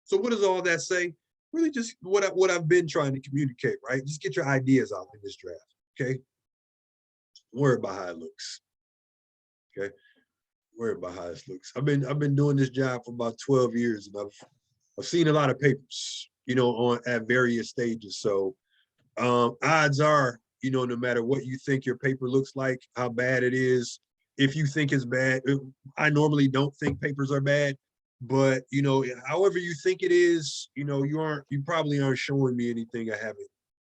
So what does all that say? Really just what I've been trying to communicate, right? Just get your ideas out in this draft. Okay. Don't worry about how it looks. Okay. Worry about how this looks. I've been doing this job for about 12 years, and I've seen a lot of papers, at various stages. So odds are, no matter what you think your paper looks like, how bad it is, if you think it's bad, I normally don't think papers are bad, but however you think it is, you probably aren't showing me anything I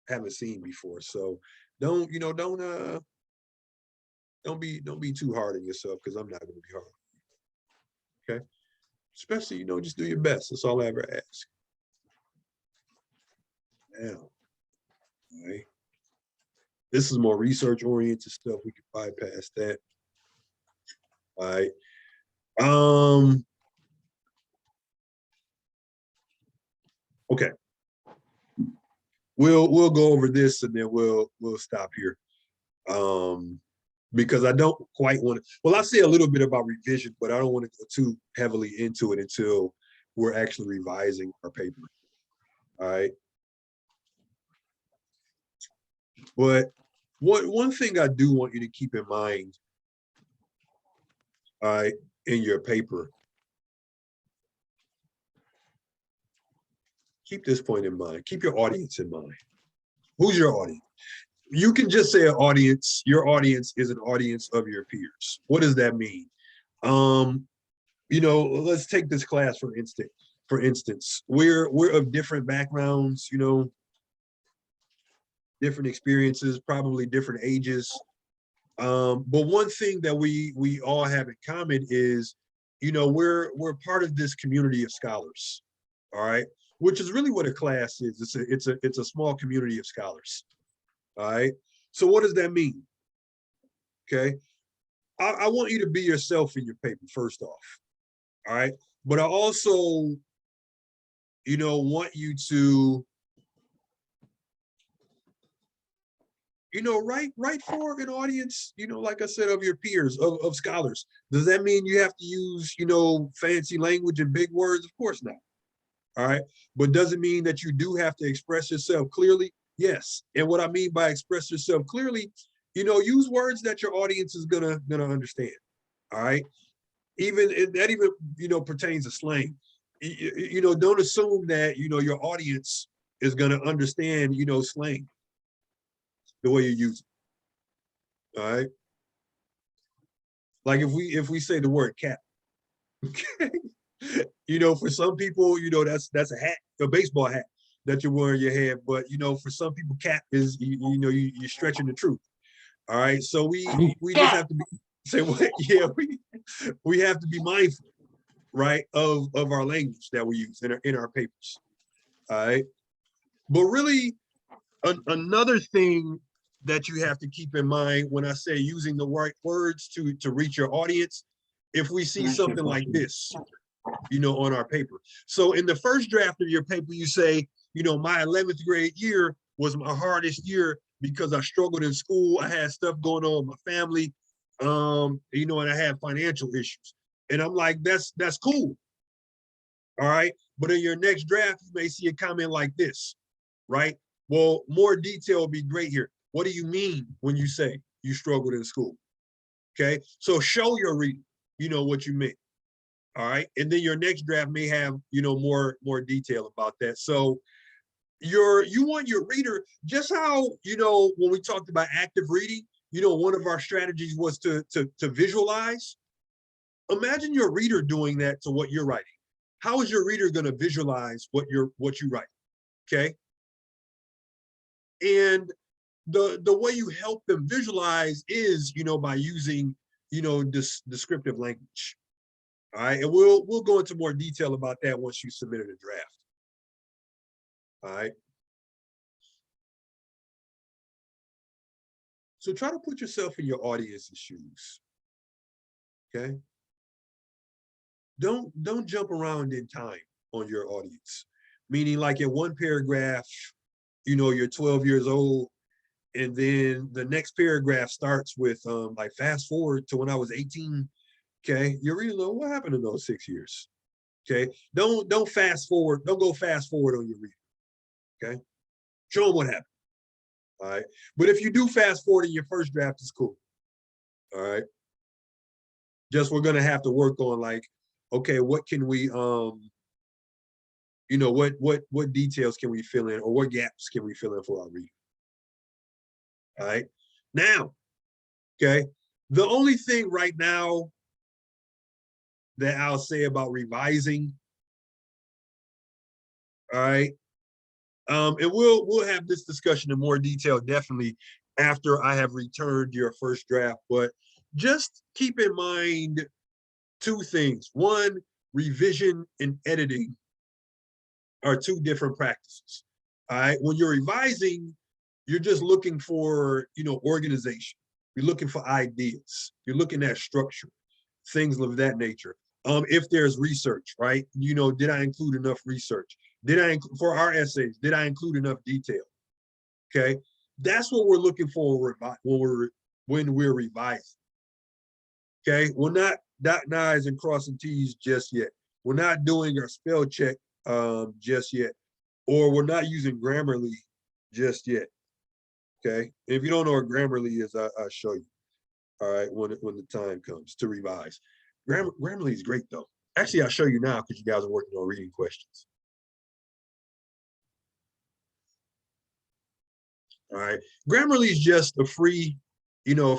haven't seen before. So don't be too hard on yourself, because I'm not going to be hard. Okay. Especially, just do your best. That's all I ever ask. Now, all right. This is more research oriented stuff. We can bypass that. All right. Okay. We'll go over this, and then we'll stop here. Because I don't quite want to, well, I'll say a little bit about revision, but I don't want to go too heavily into it until we're actually revising our paper. All right. But one thing I do want you to keep in mind, all right, in your paper, keep this point in mind. Keep your audience in mind. Who's your audience? You can just say an audience. Your audience is an audience of your peers. What does that mean? Let's take this class for instance. For instance, we're of different backgrounds, different experiences, probably different ages. But one thing that we all have in common is, we're part of this community of scholars. All right, which is really what a class is. It's a small community of scholars. All right. So what does that mean? Okay. I want you to be yourself in your paper, first off. All right. But I also, want you to, write for an audience, like I said, of your peers, of scholars. Does that mean you have to use, fancy language and big words? Of course not. All right. But does it mean that you do have to express yourself clearly? Yes. And what I mean by express yourself clearly, use words that your audience is gonna understand. All right. Even pertains to slang. Don't assume that your audience is gonna understand slang the way you use it. All right. Like if we say the word cap, okay. For some people, that's a hat, a baseball hat that you're wearing your head, but for some people, cap is you're stretching the truth. All right, so we just have to say what, yeah, we have to be mindful, right, of our language that we use in our papers. All right, but really another thing that you have to keep in mind when I say using the right words to reach your audience, if we see something like this, on our paper. So in the first draft of your paper, you say, my 11th grade year was my hardest year because I struggled in school. I had stuff going on with my family. you know, and I have financial issues. And I'm like, that's cool. All right. But in your next draft, you may see a comment like this, right? Well, more detail would be great here. What do you mean when you say you struggled in school? Okay. So show your reader, you know, what you meant. All right. And then your next draft may have, you know, more detail about that. So you want your reader, just how, you know, when we talked about active reading, you know, one of our strategies was to visualize. Imagine your reader doing that to what you're writing. How is your reader going to visualize what you write? Okay. And the way you help them visualize is, you know, by using, you know, this descriptive language. All right. And we'll go into more detail about that once you submitted a draft. All right. So try to put yourself in your audience's shoes. Okay. Don't jump around in time on your audience. Meaning, like in one paragraph, you know, you're 12 years old, and then the next paragraph starts with like fast forward to when I was 18. Okay. You're reading, what happened in those 6 years? Okay. Don't fast forward. Don't go fast forward on your reading. Okay. Show them what happened. All right. But if you do fast forward in your first draft, it's cool. All right. Just we're gonna have to work on, like, okay, what can we you know, what details can we fill in, or what gaps can we fill in for our reading? All right. Now, okay, the only thing right now that I'll say about revising, all right, and we'll have this discussion in more detail definitely after I have returned your first draft, but just keep in mind two things. One, revision and editing are two different practices. All right. When you're revising, you're just looking for, you know, organization. You're looking for ideas. You're looking at structure, things of that nature. If there's research, right? You know, did I include enough research? Did I, for our essays, did I include enough detail? Okay. That's what we're looking for when we're revising. Okay. We're not dotting I's and crossing T's just yet. We're not doing our spell check just yet, or we're not using Grammarly just yet. Okay. And if you don't know what Grammarly is, I'll show you. All right, when the time comes to revise. Grammarly is great though. Actually, I'll show you now because you guys are working on reading questions. All right, Grammarly is just a free, you know, a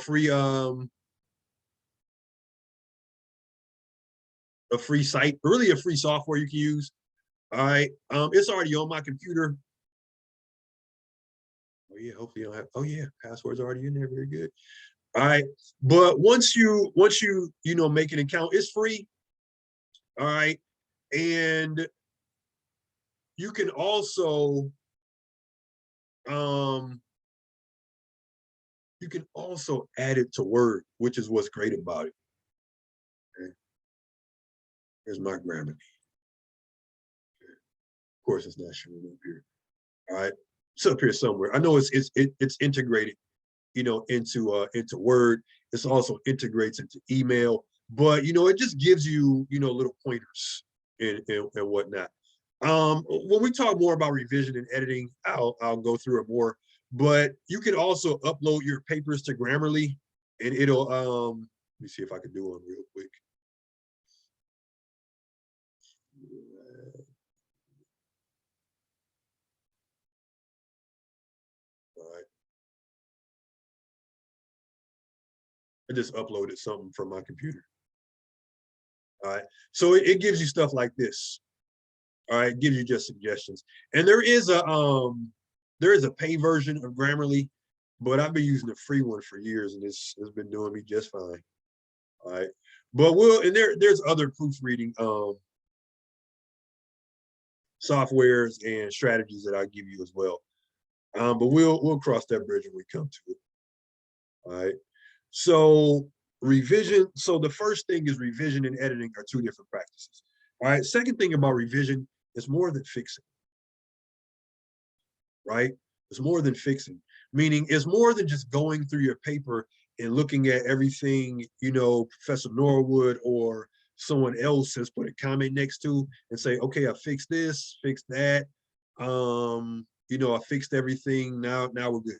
free site, really a free software you can use. All right, it's already on my computer. Oh yeah, hopefully you don't have, oh yeah, password's already in there, very good. All right, but once you you know, make an account, it's free. All right, and you can also add it to Word, which is what's great about it. Okay. Here's my Grammarly. Okay. Of course, it's not showing up here. All right, it's up here somewhere. I know it's integrated, you know, into Word. It's also integrates into email, but you know, it just gives you, you know, little pointers and whatnot. When we talk more about revision and editing, I'll go through it more. But you can also upload your papers to Grammarly, and it'll let me see if I can do one real quick. All right. I just uploaded something from my computer. All right. So it gives you stuff like this. All right, it gives you just suggestions. And there is a pay version of Grammarly, but I've been using the free one for years, and it's been doing me just fine. All right. But there's other proofreading softwares and strategies that I'll give you as well. But we'll cross that bridge when we come to it. All right. So revision. So the first thing is revision and editing are two different practices. All right. Second thing about revision is more than fixing. Right? It's more than fixing. Meaning it's more than just going through your paper and looking at everything, you know, Professor Norwood or someone else has put a comment next to and say, okay, I fixed this, fixed that. You know, I fixed everything. Now we're good.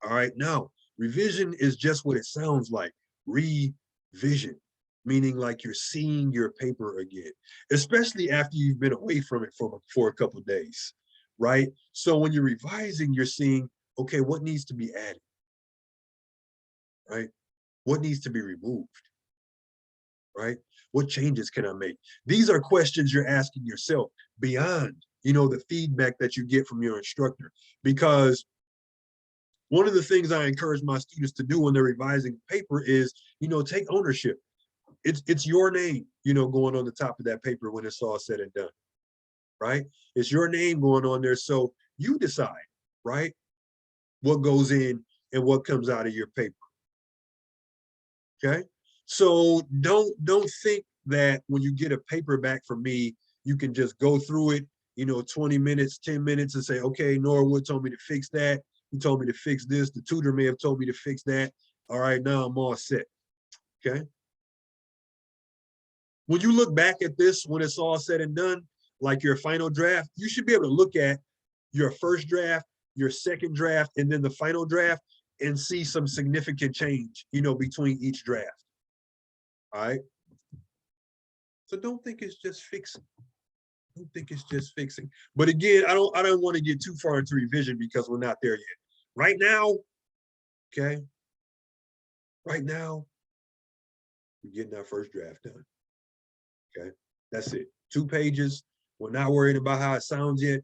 All right. Now, revision is just what it sounds like. Revision, meaning like you're seeing your paper again, especially after you've been away from it for a couple of days, right? So when you're revising, you're seeing, okay, what needs to be added, right? What needs to be removed, right? What changes can I make? These are questions you're asking yourself beyond, you know, the feedback that you get from your instructor. Because one of the things I encourage my students to do when they're revising paper is, you know, take ownership. It's your name, you know, going on the top of that paper when it's all said and done, right? It's your name going on there. So you decide, right, what goes in and what comes out of your paper. Okay. So don't think that when you get a paper back from me, you can just go through it, you know, 20 minutes, 10 minutes and say, okay, Norwood told me to fix that. He told me to fix this. The tutor may have told me to fix that. All right, now I'm all set. Okay. When you look back at this, when it's all said and done, like your final draft, you should be able to look at your first draft, your second draft, and then the final draft and see some significant change, you know, between each draft. All right. So don't think it's just fixing. Don't think it's just fixing. But again, I don't want to get too far into revision because we're not there yet. Right now, okay. Right now, we're getting our first draft done. Okay. That's it. 2 pages. We're not worried about how it sounds yet.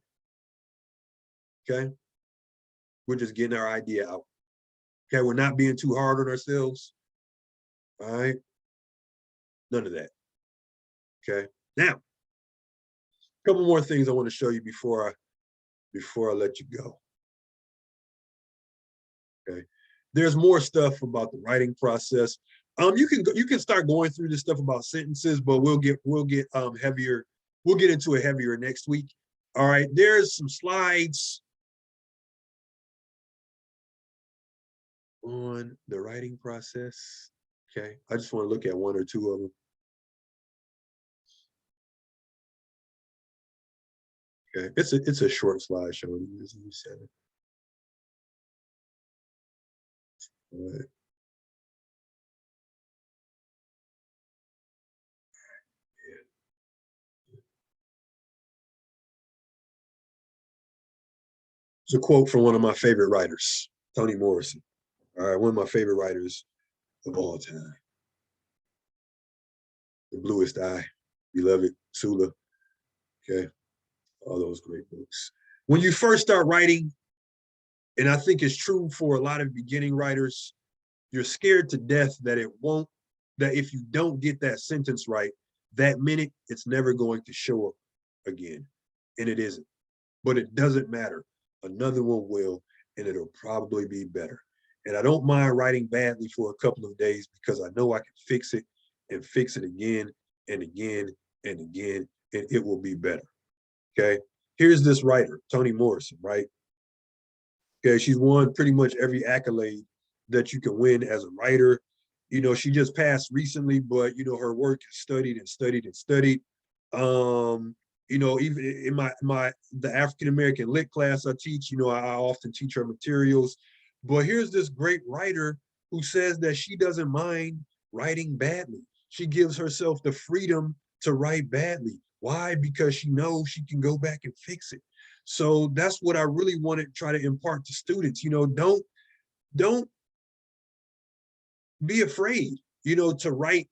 Okay. We're just getting our idea out. Okay. We're not being too hard on ourselves. All right. None of that. Okay. Now, a couple more things I want to show you before I let you go. Okay. There's more stuff about the writing process. You can start going through this stuff about sentences, but we'll get heavier. We'll get into it heavier next week. All right. There's some slides on the writing process. Okay. I just want to look at 1 or 2 of them. Okay. It's a short slide showing you this. All right. It's a quote from one of my favorite writers, Toni Morrison. All right, one of my favorite writers of all time. The Bluest Eye, Beloved, Sula, okay, all those great books. When you first start writing, and I think it's true for a lot of beginning writers, you're scared to death that that if you don't get that sentence right, that minute, it's never going to show up again. And it isn't. But it doesn't matter. Another one will, and it'll probably be better. And I don't mind writing badly for a couple of days because I know I can fix it and fix it again and again and again, and it will be better. Okay. Here's this writer, Toni Morrison, right? Okay. She's won pretty much every accolade that you can win as a writer. You know, she just passed recently, but you know, her work is studied and studied and studied. You know, even in the African American lit class I teach, you know, I often teach her materials. But here's this great writer who says that she doesn't mind writing badly. She gives herself the freedom to write badly. Why? Because she knows she can go back and fix it. So that's what I really want to try to impart to students. You know, don't be afraid, you know, to write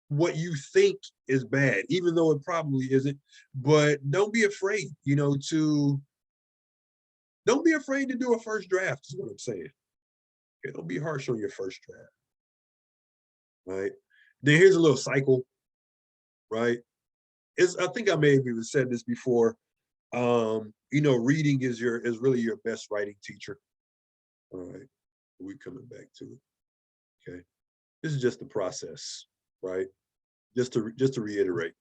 what you think is bad, even though it probably isn't. But don't be afraid, you know, don't be afraid to do a first draft, is what I'm saying. Okay, don't be harsh on your first draft. Right. Then here's a little cycle, right? I think I may have even said this before. You know, reading is really your best writing teacher. All right. We coming back to it. Okay. This is just the process, right? Just to reiterate.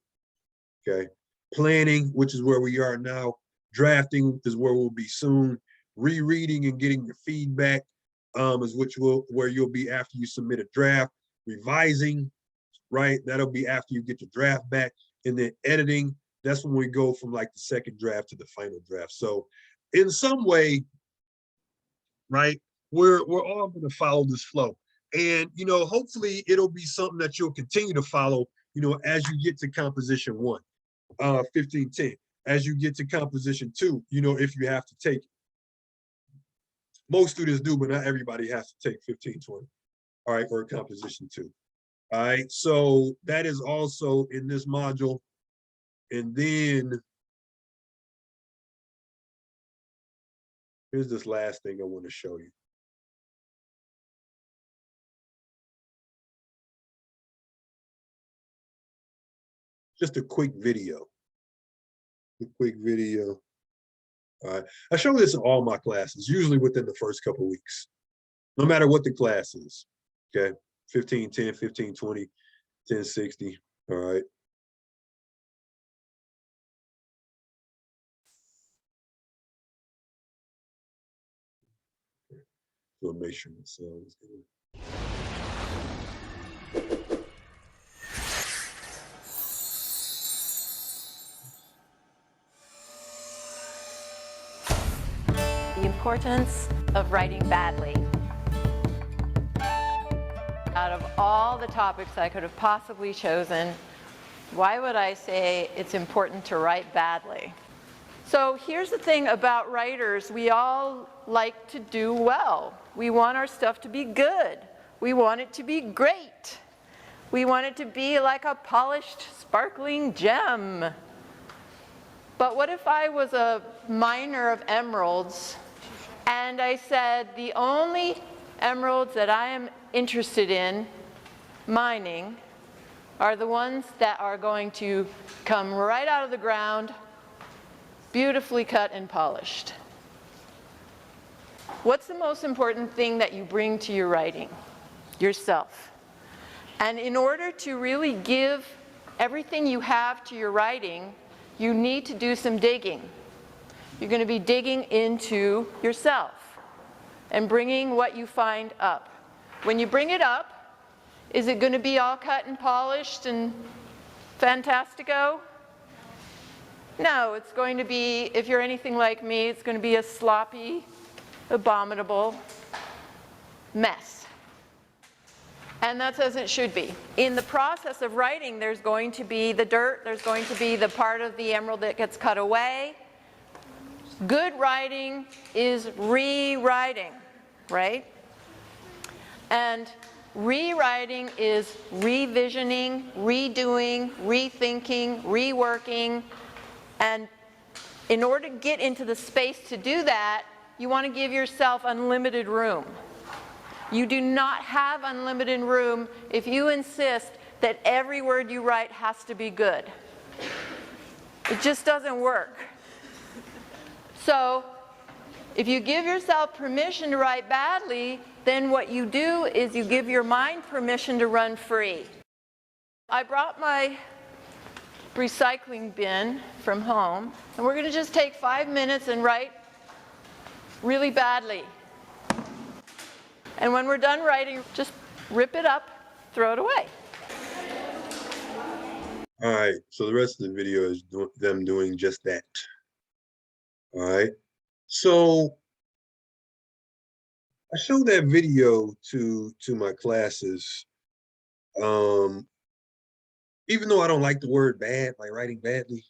Okay. Planning, which is where we are now. Drafting is where we'll be soon. Rereading and getting your feedback. is where you'll be after you submit a draft. Revising, right? That'll be after you get the draft back. And then editing, that's when we go from like the second draft to the final draft. So in some way, right, we're all going to follow this flow. And, you know, hopefully it'll be something that you'll continue to follow, you know, as you get to composition 1, 1510. As you get to composition 2, you know, if you have to take it. Most students do, but not everybody has to take 1520, all right, or composition 2. All right, so that is also in this module. And then here's this last thing I want to show you. Just a quick video. A quick video. All right, I show this in all my classes, usually within the first couple of weeks, no matter what the class is. Okay, 1510, 1520, 1060. All right. So make sure the sound is good. The importance of writing badly. Out of all the topics I could have possibly chosen, why would I say it's important to write badly? So here's the thing about writers, we all like to do well. We want our stuff to be good. We want it to be great. We want it to be like a polished, sparkling gem. But what if I was a miner of emeralds and I said the only emeralds that I am interested in mining are the ones that are going to come right out of the ground, beautifully cut and polished. What's the most important thing that you bring to your writing? Yourself. And in order to really give everything you have to your writing, you need to do some digging. You're going to be digging into yourself and bringing what you find up. When you bring it up, is it going to be all cut and polished and fantastico? No, it's going to be, if you're anything like me, it's going to be a sloppy, abominable mess. And that's as it should be. In the process of writing, there's going to be the dirt, there's going to be the part of the emerald that gets cut away. Good writing is rewriting, right? And rewriting is revisioning, redoing, rethinking, reworking. And in order to get into the space to do that, you want to give yourself unlimited room. You do not have unlimited room if you insist that every word you write has to be good. It just doesn't work. So if you give yourself permission to write badly, then what you do is you give your mind permission to run free. I brought my recycling bin from home, and we're going to just take 5 minutes and write really badly. And when we're done writing, just rip it up, throw it away. All right, so the rest of the video is them doing just that. All right, so I showed that video to my classes. Even though I don't like the word bad, like writing badly,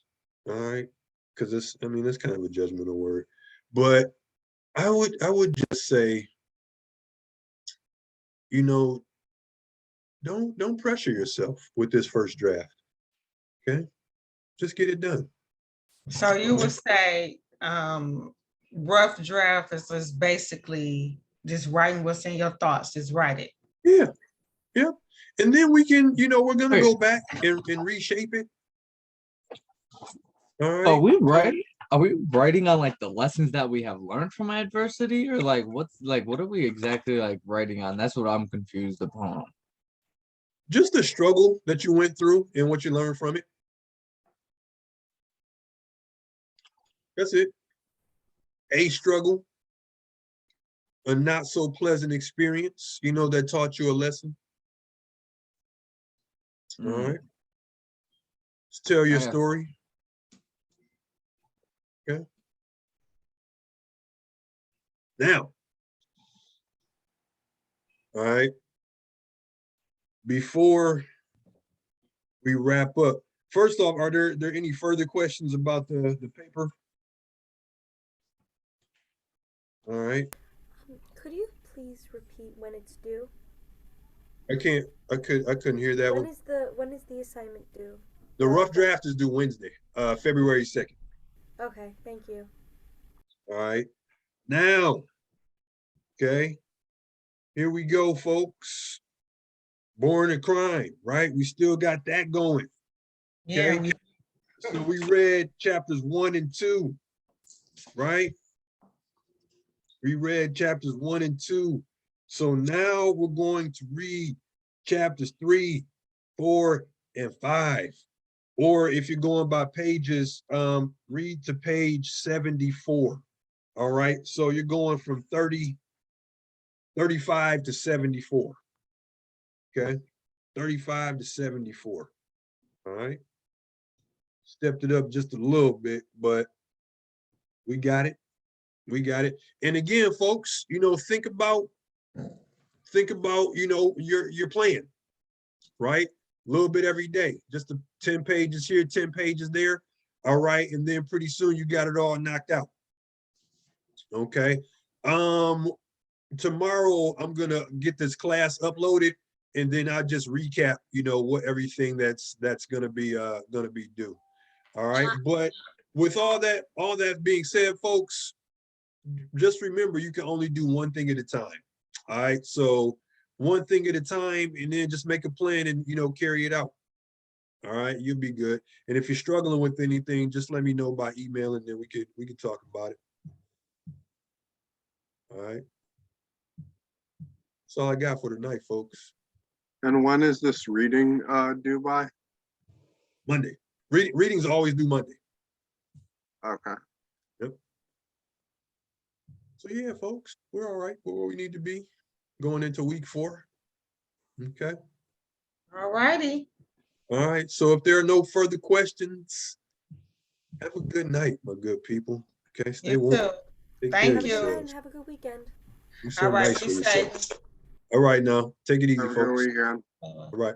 all right, because it's, I mean, it's kind of a judgmental word, but I would just say, you know, don't pressure yourself with this first draft. Okay, just get it done. So you would say rough draft is just basically just writing what's in your thoughts, just write it. Yeah, yeah. And then we can, you know, we're gonna Wait. go back and reshape it. All right. Are we writing on like the lessons that we have learned from adversity, or like what are we exactly like writing on? That's what I'm confused upon. Just the struggle that you went through and what you learned from it. That's it. A struggle. a not so pleasant experience, you know, that taught you a lesson? All right. Let's tell your I have- story. Okay. Now, all right, before we wrap up, first off, are there any further questions about the paper? All right, Could you please repeat when it's due? I couldn't hear that When one. is the assignment due? The rough draft is due Wednesday, February 2nd. Okay, thank you. All right, now, okay, here we go, folks. Born a Crime, right? We still got that going. Yeah, Okay, so we read chapters 1 and 2, right? We read chapters 1 and 2. So now we're going to read chapters 3, 4, and 5. Or if you're going by pages, read to page 74. All right, so you're going from 35 to 74. Okay, 35 to 74. All right. Stepped it up just a little bit, but we got it. We got it. And again, folks, you know, think about, you know, your plan, right? A little bit every day, just the 10 pages here, 10 pages there. All right. And then pretty soon you got it all knocked out. Okay. Tomorrow I'm gonna get this class uploaded, and then I'll just recap, you know, what everything that's gonna be due. All right. But with all that being said, folks, just remember you can only do one thing at a time. All right. So one thing at a time, and then just make a plan and, you know, carry it out. All right, you'll be good. And if you're struggling with anything, just let me know by email, and then we could talk about it. All right. That's all I got for tonight, folks. And when is this reading due by? Monday. Readings always due Monday. Okay. So yeah, folks, we're all right. We're where we need to be going into week 4. Okay. all righty. All right. So if there are no further questions, have a good night, my good people. Okay. Stay You warm. too. Take Thank care Have of a you. good night yourselves. and have a good weekend. Do something All right, nice be for safe. yourself. All right, now take it easy, Have a good folks. weekend. All right.